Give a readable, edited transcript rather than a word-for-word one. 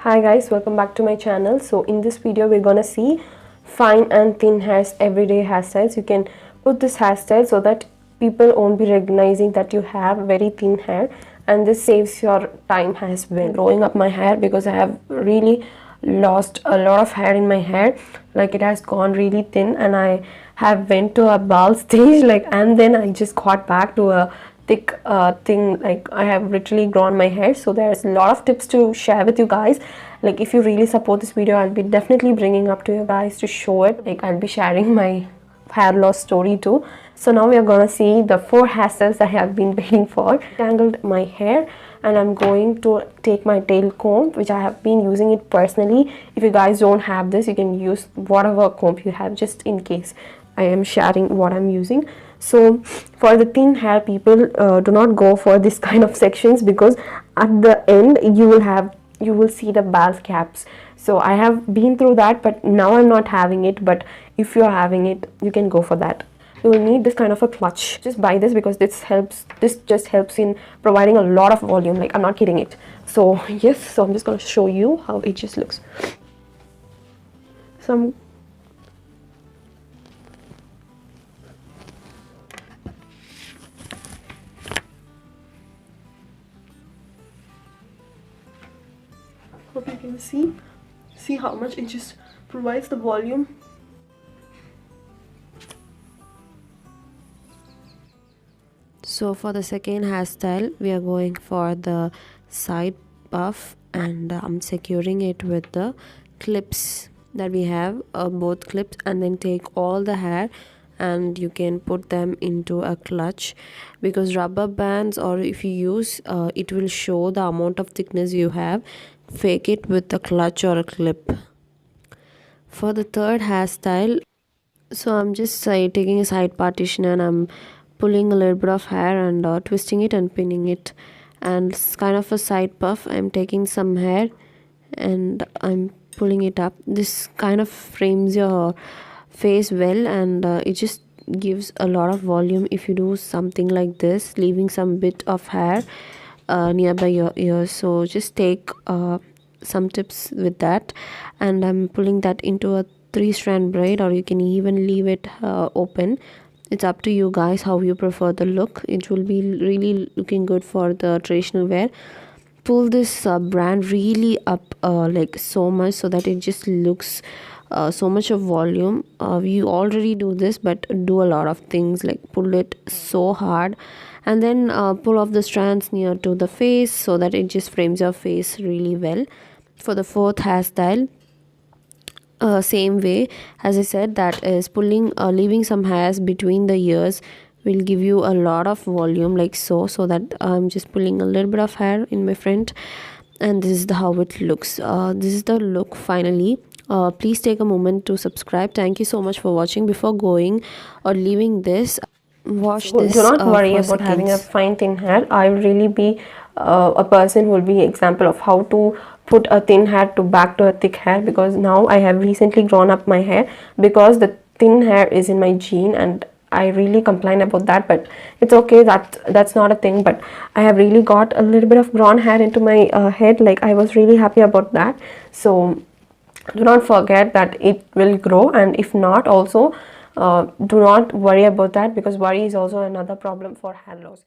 Hi guys, welcome back to my channel. So in this video we're gonna see fine and thin hairs, everyday hairstyles. You can put this hairstyle so that people won't be recognizing that you have very thin hair, and this saves your time as well. Growing up my hair because I have really lost a lot of hair in my hair, like it has gone really thin, and I have went to a bald stage, and then I just got back to a thick thing. Like I have literally grown my hair, so there's a lot of tips to share with you guys. Like if you really support this video, I'll be definitely bringing up to you guys to show it. Like I'll be sharing my hair loss story too. So now we are gonna see the 4 hairstyles I have been waiting for. Tangled my hair, and I'm going to take my tail comb, which I have been using it personally. If you guys don't have this, you can use whatever comb you have, just in case I am sharing what I'm using. So for the thin hair people, do not go for this kind of sections, because at the end you will see the bald caps. So I have been through that, but now I'm not having it. But if you're having it, you can go for that. You will need this kind of a clutch. Just buy this because this just helps in providing a lot of volume. Like I'm not kidding it. So yes, so I'm just going to show you how it just looks. So hope you can see how much it just provides the volume. So for the second hairstyle, we are going for the side puff, and I'm securing it with the clips that we have, both clips, and then take all the hair and you can put them into a clutch, because rubber bands, or if you use it will show the amount of thickness you have. Fake it with a clutch or a clip. For the third hairstyle, so I'm just taking a side partition and I'm pulling a little bit of hair and twisting it and pinning it, and it's kind of a side puff. I'm taking some hair and I'm pulling it up. This kind of frames your face well, and it just gives a lot of volume if you do something like this, leaving some bit of hair nearby your ears. So just take some tips with that, and I'm pulling that into a 3-strand braid, or you can even leave it open. It's up to you guys how you prefer the look. It will be really looking good for the traditional wear. Pull this brand really up like so much, so that it just looks so much of volume. We already do this, but do a lot of things, like pull it so hard, and then pull off the strands near to the face, so that it just frames your face really well. For the fourth hairstyle, same way as I said, that is pulling, leaving some hairs between the ears will give you a lot of volume, like so that I'm just pulling a little bit of hair in my front, and this is how it looks. This is the look finally. Please take a moment to subscribe. Thank you so much for watching. Before going or leaving this, wash this. Do not worry for about having a seconds. fine thin hair. I will really be a person who will be example of how to put a thin hair to back to a thick hair, because now I have recently grown up my hair, because the thin hair is in my gene, and I really complain about that, but it's okay, that's not a thing. But I have really got a little bit of grown hair into my head. Like I was really happy about that. So do not forget that it will grow, and if not also, do not worry about that, because worry is also another problem for hair loss.